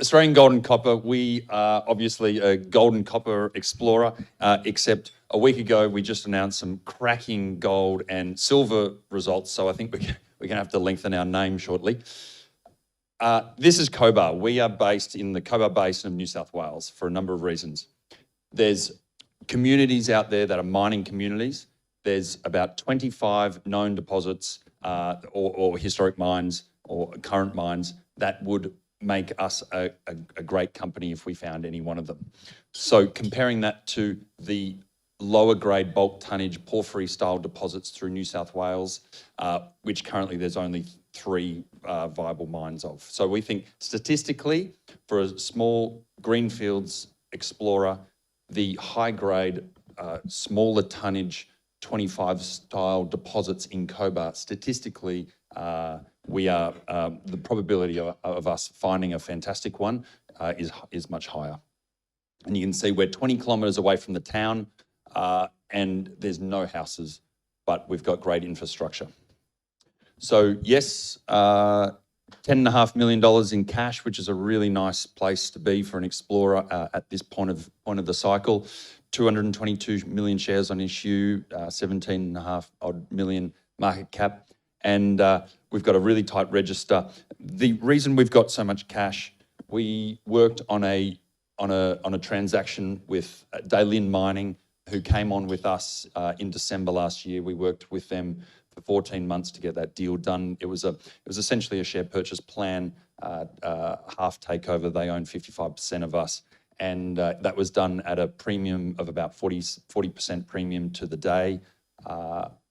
Australian Gold and Copper, we are obviously a gold and copper explorer, except a week ago we just announced some cracking gold and silver results, so I think we're going to have to lengthen our name shortly. This is Cobar. We are based in the Cobar Basin of New South Wales for a number of reasons. There's communities out there that are mining communities. There's about 25 known deposits or historic mines or current mines that would make us a great company if we found any one of them. So comparing that to the lower grade bulk tonnage porphyry style deposits through New South Wales, which currently there's only 3 viable mines of. So we think statistically for a small greenfields explorer, the high grade, smaller tonnage 25 style deposits in Cobar, statistically, we are the probability of us finding a fantastic one is much higher. And you can see we're 20 kilometres away from the town and there's no houses, but we've got great infrastructure. So yes, $10.5 million in cash, which is a really nice place to be for an explorer at this point of the cycle. 222 million shares on issue, 17.5 odd million market cap, and we've got a really tight register. The reason we've got so much cash, we worked on a transaction with Glen Mining, who came on with us in December last year. We worked with them for 14 months to get that deal done. It was essentially a share purchase plan, half takeover. They own 55% of us. And that was done at a premium of about 40% premium to the day.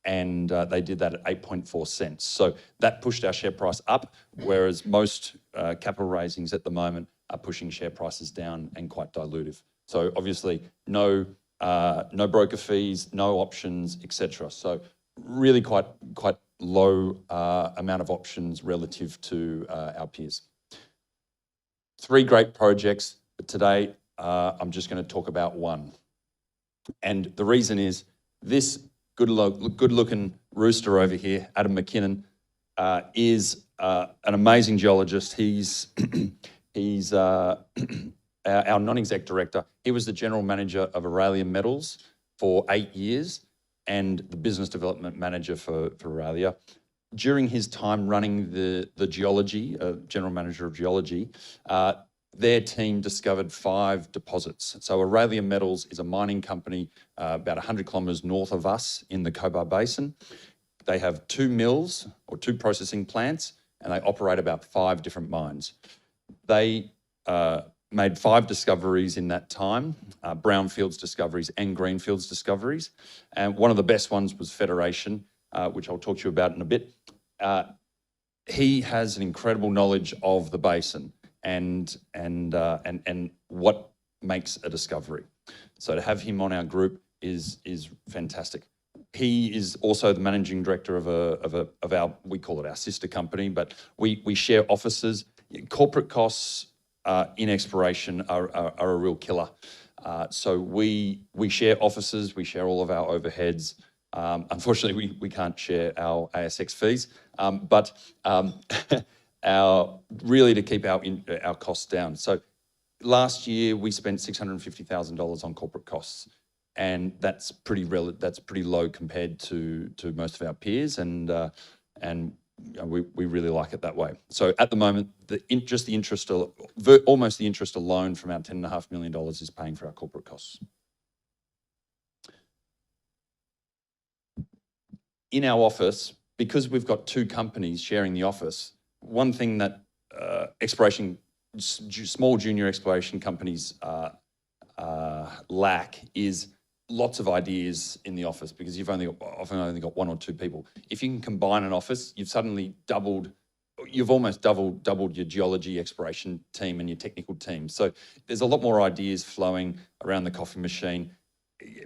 And they did that at 8.4 cents. So that pushed our share price up, whereas most capital raisings at the moment are pushing share prices down and quite dilutive. So obviously no broker fees, no options, etc. So really quite low amount of options relative to our peers. 3 great projects, but today I'm just going to talk about one. And the reason is this good-looking rooster over here, Adam McKinnon, is an amazing geologist. He's our non-exec director. He was the general manager of Aurelia Metals for 8 years and the business development manager for Aurelia. During his time running the geology, general manager of geology, their team discovered 5 deposits. So Aurelia Metals is a mining company about 100 kilometres north of us in the Cobar Basin. They have 2 mills or 2 processing plants, and they operate about 5 different mines. They made 5 discoveries in that time, brownfields discoveries and greenfields discoveries. And one of the best ones was Federation, which I'll talk to you about in a bit. He has an incredible knowledge of the basin and what makes a discovery. So to have him on our group is fantastic. He is also the managing director of our, we call it our sister company, but we share offices. Corporate costs in exploration are a real killer. So we share offices, we share all of our overheads. Unfortunately, we can't share our ASX fees, but really to keep our costs down. So last year we spent $650,000 on corporate costs, and that's pretty low compared to most of our peers, and we really like it that way. So at the moment, almost the interest alone from our $10.5 million is paying for our corporate costs. In our office, because we've got 2 companies sharing the office, one thing that small junior exploration companies lack is lots of ideas in the office, because you've often only got 1 or 2 people. If you can combine an office, you've almost doubled your geology exploration team and your technical team. So there's a lot more ideas flowing around the coffee machine.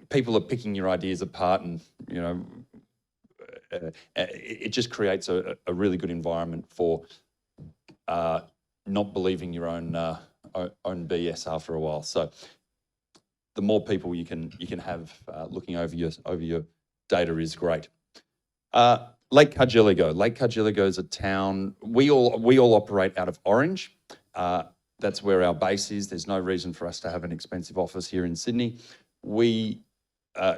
People are picking your ideas apart, and it just creates a really good environment for not believing your own BS after a while. So the more people you can have looking over your data is great. Lake Cargilligo. Lake Cargilligo is a town. We all operate out of Orange. That's where our base is. There's no reason for us to have an expensive office here in Sydney. We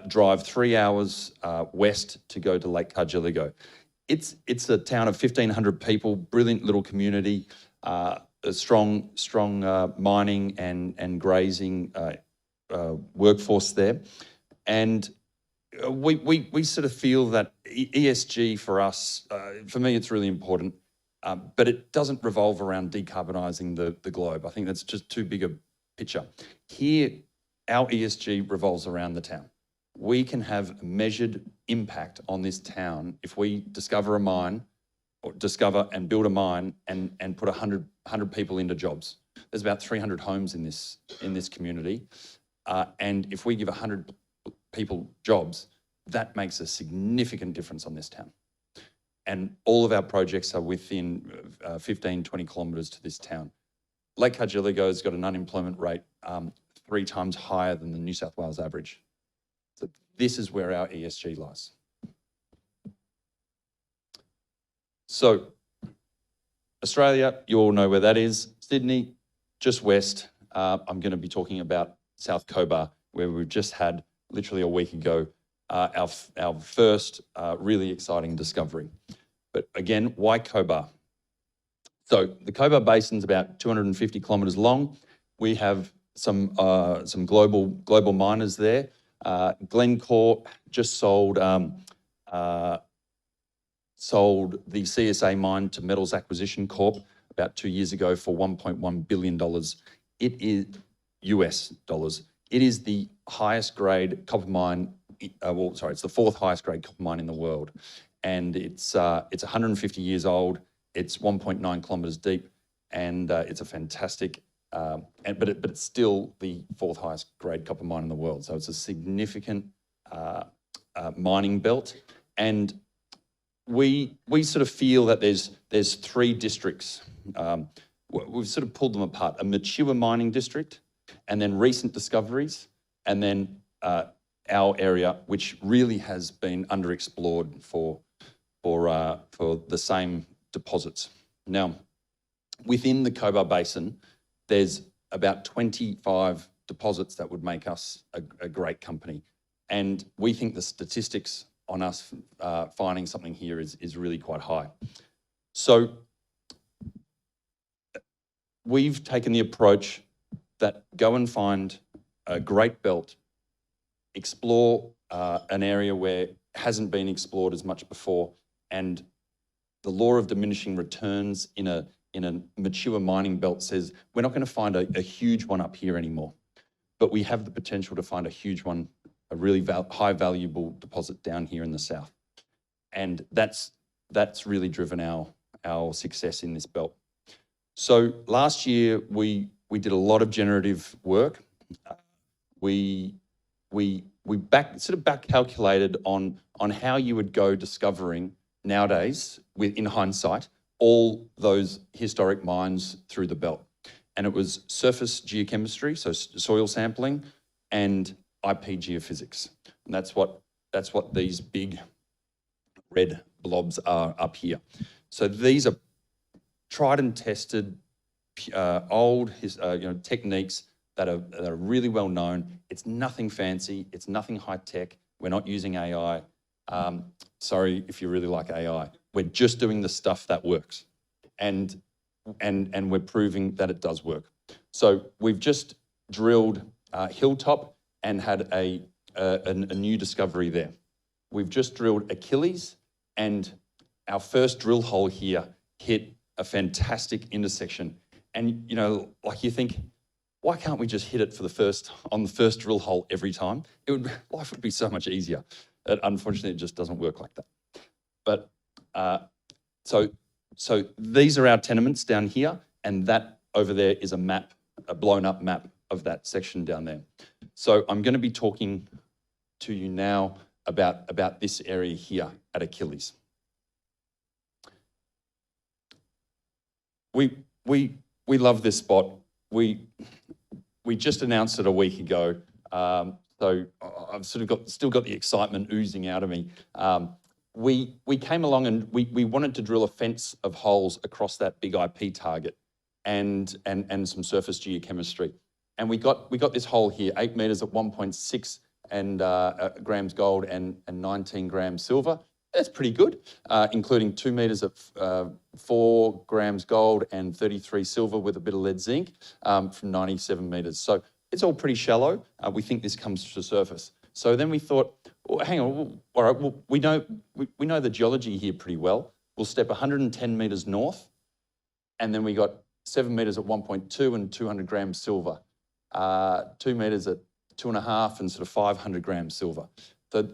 drive 3 hours west to go to Lake Cargilligo. It's a town of 1,500 people, brilliant little community, a strong mining and grazing workforce there. And we sort of feel that ESG for us, for me, it's really important, but it doesn't revolve around decarbonising the globe. I think that's just too big a picture. Here, our ESG revolves around the town. We can have measured impact on this town if we discover a mine, or discover and build a mine and put 100 people into jobs. There's about 300 homes in this community. And if we give 100 people jobs, that makes a significant difference on this town. And all of our projects are within 15, 20 kilometres to this town. Lake Cargilligo has got an unemployment rate 3 times higher than the New South Wales average. So this is where our ESG lies. So Australia, you all know where that is. Sydney, just west. I'm going to be talking about South Cobar, where we've just had, literally a week ago, our first really exciting discovery. But again, why Cobar? So the Cobar Basin's about 250 kilometres long. We have some global miners there. Glen just sold the CSA mine to Metals Acquisition Corp about 2 years ago for $1.1 billion. It is US dollars. It is the highest grade copper mine. It's the 4th highest grade copper mine in the world, and it's 150 years old. It's 1.9 kilometres deep, and it's a fantastic. But it's still the 4th highest grade copper mine in the world. So it's a significant mining belt, and we sort of feel that there's 3 districts. We've sort of pulled them apart: a mature mining district, and then recent discoveries, and then our area, which really has been underexplored for the same deposits. Now, within the Cobar Basin, there's about 25 deposits that would make us a great company. And we think the statistics on us finding something here is really quite high. So we've taken the approach that go and find a great belt, explore an area where it hasn't been explored as much before, and the law of diminishing returns in a mature mining belt says we're not going to find a huge one up here anymore, but we have the potential to find a huge one, a really high valuable deposit down here in the south. And that's really driven our success in this belt. So last year we did a lot of generative work. We back calculated on how you would go discovering nowadays, in hindsight, all those historic mines through the belt. And it was surface geochemistry, so soil sampling, and IP geophysics. And that's what these big red blobs are up here. So these are tried and tested, old techniques that are really well known. It's nothing fancy. It's nothing high tech. We're not using AI. Sorry if you really like AI. We're just doing the stuff that works, and we're proving that it does work. So we've just drilled Hilltop and had a new discovery there. We've just drilled Achilles, and our first drill hole here hit a fantastic intersection. And you think, why can't we just hit it on the first drill hole every time? Life would be so much easier. Unfortunately, it just doesn't work like that. But so these are our tenements down here, and that over there is a map, a blown up map of that section down there. So I'm going to be talking to you now about this area here at Achilles. We love this spot. We just announced it a week ago, so I've sort of still got the excitement oozing out of me. We came along and we wanted to drill a fence of holes across that big IP target, and some surface geochemistry. And we got this hole here, 8 meters at 1.6 grams gold and 19 grams silver. That's pretty good, including 2 meters at 4 grams gold and 33 silver with a bit of lead zinc from 97 meters. So it's all pretty shallow. We think this comes to surface. So then we thought, well, hang on, all right, well, we know the geology here pretty well. We'll step 110 meters north, and then we got 7 meters at 1.2 and 200 grams silver, 2 meters at 2.5 and sort of 500 grams silver. So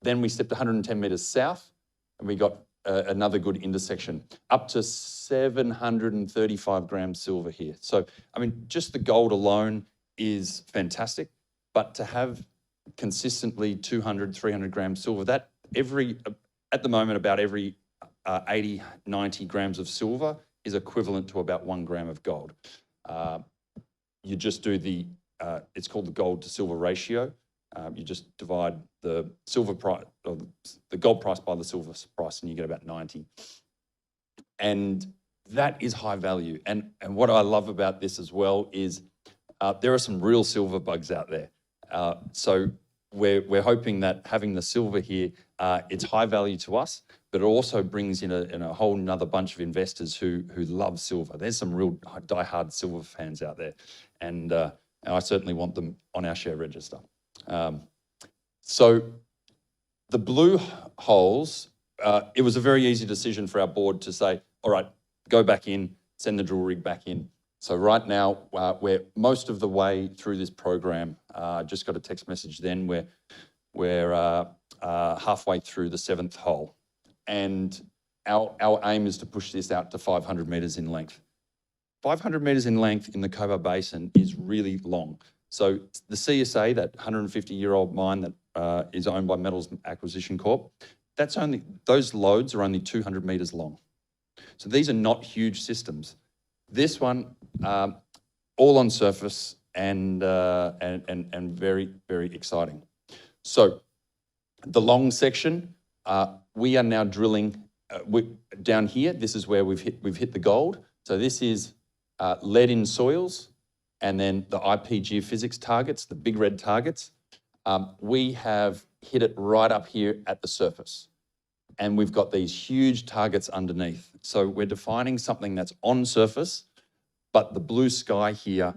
then we stepped 110 meters south, and we got another good intersection, up to 735 grams silver here. So, I mean, just the gold alone is fantastic, but to have consistently 200, 300 grams silver, that at the moment, about every 80, 90 grams of silver is equivalent to about 1 gram of gold. You just do it's called the gold to silver ratio. You just divide the silver price, or the gold price by the silver price, and you get about 90. And that is high value. And what I love about this as well is there are some real silver bugs out there. So we're hoping that having the silver here, it's high value to us, but it also brings in a whole nother bunch of investors who love silver. There's some real diehard silver fans out there, and I certainly want them on our share register. So the blue holes, it was a very easy decision for our board to say, all right, go back in, send the drill rig back in. So right now, we're most of the way through this program. Just got a text message then we're halfway through the 7th hole. And our aim is to push this out to 500 meters in length. 500 meters in length in the Cobar Basin is really long. So the CSA, that 150-year-old mine that is owned by Metals Acquisition Corp, those lodes are only 200 meters long. So these are not huge systems. This one, all on surface and very, very exciting. So the long section, we are now drilling down here. This is where we've hit the gold. So this is lead in soils, and then the IP geophysics targets, the big red targets. We have hit it right up here at the surface, and we've got these huge targets underneath. So we're defining something that's on surface, but the blue sky here,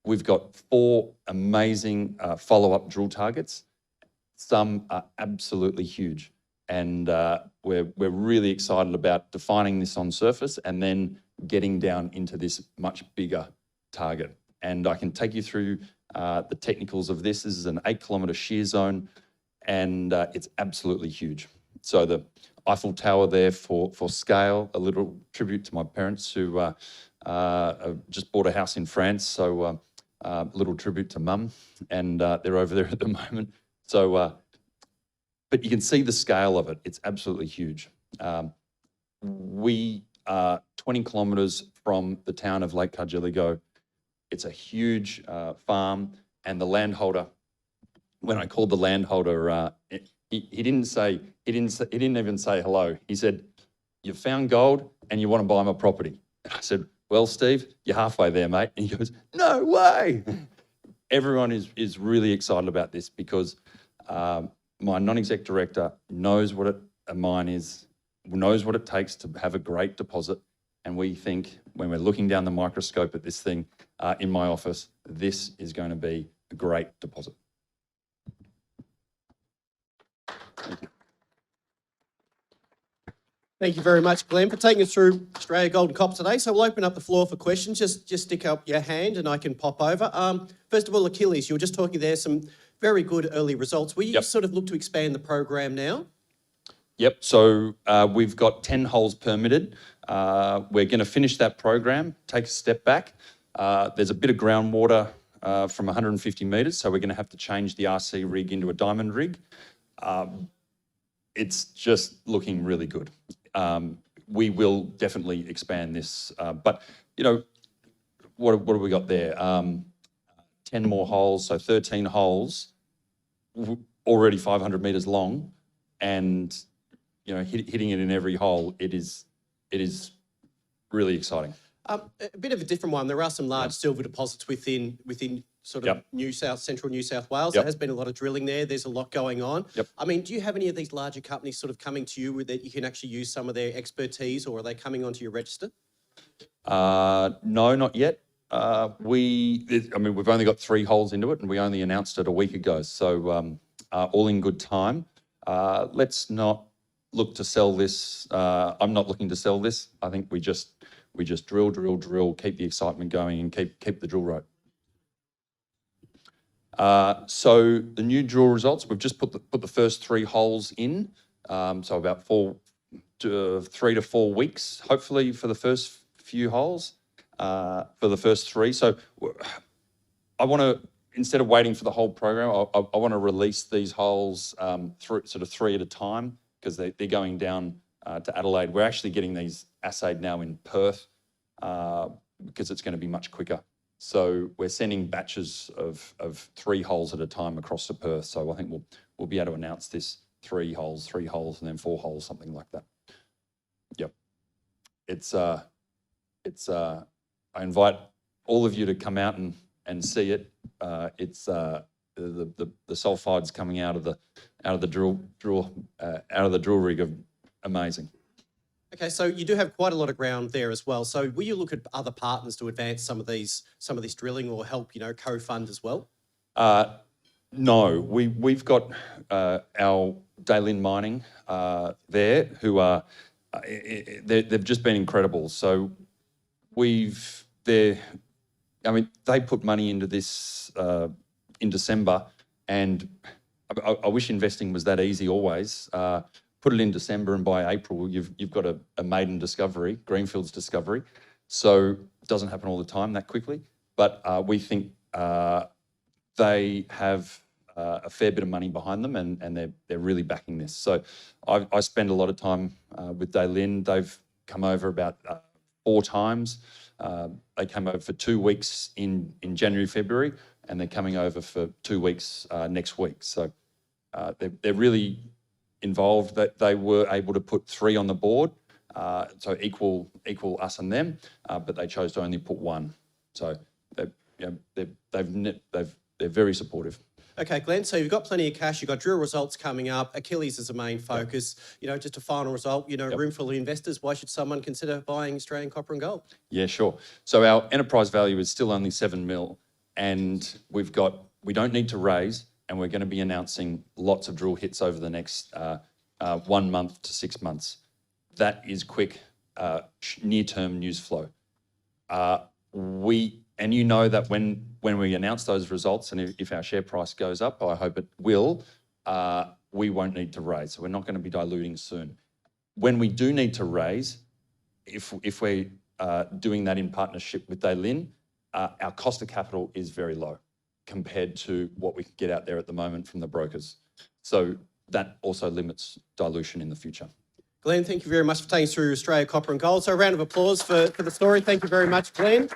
we've got 4 amazing follow-up drill targets. Some are absolutely huge, and we're really excited about defining this on surface and then getting down into this much bigger target. And I can take you through the technicals of this. This is an 8-kilometer shear zone, and it's absolutely huge. So the Eiffel Tower there for scale, a little tribute to my parents who just bought a house in France. So a little tribute to Mum, and they're over there at the moment. So, but you can see the scale of it. It's absolutely huge. We are 20 kilometres from the town of Lake Cargelligo. It's a huge farm, and the landholder, when I called the landholder, he didn't even say hello. He said, "You found gold and you want to buy my property." And I said, "Well, Steve, you're halfway there, mate." And he goes, "No way." Everyone is really excited about this because my non-exec director knows what a mine is, knows what it takes to have a great deposit. And we think when we're looking down the microscope at this thing in my office, this is going to be a great deposit. Thank you. Thank you very much, Glen, for taking us through Australia Gold and Copper today. So we'll open up the floor for questions. Just stick up your hand and I can pop over. First of all, Achilles, you were just talking there, some very good early results. Will you sort of look to expand the program now? Yep, so we've got 10 holes permitted. We're going to finish that program, take a step back. There's a bit of groundwater from 150 metres, so we're going to have to change the RC rig into a diamond rig. It's just looking really good. We will definitely expand this, but you know, what have we got there? 10 more holes, so 13 holes, already 500 metres long, and you know, hitting it in every hole, it is really exciting. A bit of a different one. There are some large silver deposits within sort of central New South Wales. There has been a lot of drilling there. There's a lot going on. I mean, do you have any of these larger companies sort of coming to you with that you can actually use some of their expertise, or are they coming onto your register? No, not yet. We've only got 3 holes into it, and we only announced it a week ago. So all in good time. Let's not look to sell this. I'm not looking to sell this. I think we just drill, keep the excitement going, and keep the drill rope. So the new drill results, we've just put the first 3 holes in. So about 3 to 4 weeks, hopefully, for the first few holes, for the first 3. So I want to, instead of waiting for the whole program, I want to release these holes through sort of 3 at a time, because they're going down to Adelaide. We're actually getting these assayed now in Perth because it's going to be much quicker. So we're sending batches of 3 holes at a time across to Perth. So I think we'll be able to announce this 3 holes, and then 4 holes, something like that. Yep. I invite all of you to come out and see it. It's the sulfides coming out of the drill rig are amazing. Okay, so you do have quite a lot of ground there as well. So will you look at other partners to advance some of this drilling, or help, co-fund as well? No, we've got our Glen mining there, who are they've just been incredible. So they put money into this in December, and I wish investing was that easy always. Put it in December, and by April you've got a maiden discovery, greenfields discovery. So it doesn't happen all the time that quickly, but we think they have a fair bit of money behind them, and they're really backing this. So I spend a lot of time with Glen. They've come over about 4 times. They came over for 2 weeks in January, February, and they're coming over for 2 weeks next week. So they're really involved. That they were able to put 3 on the board, so equal us and them, but they chose to only put 1. So they're very supportive. Okay, Glen, so you've got plenty of cash, you've got drill results coming up, Achilles is a main focus. Just a final result, room full of investors. Why should someone consider buying Australian copper and gold? Yeah, sure. So our enterprise value is still only 7 mil, and we don't need to raise, and we're going to be announcing lots of drill hits over the next 1 month to 6 months. That is quick, near-term news flow. And that when we announce those results, and if our share price goes up, I hope it will, we won't need to raise. So we're not going to be diluting soon. When we do need to raise, if we're doing that in partnership with Glen, our cost of capital is very low compared to what we can get out there at the moment from the brokers. So that also limits dilution in the future. Glen, thank you very much for taking us through Australia Copper and Gold. So a round of applause for the story. Thank you very much, Glen.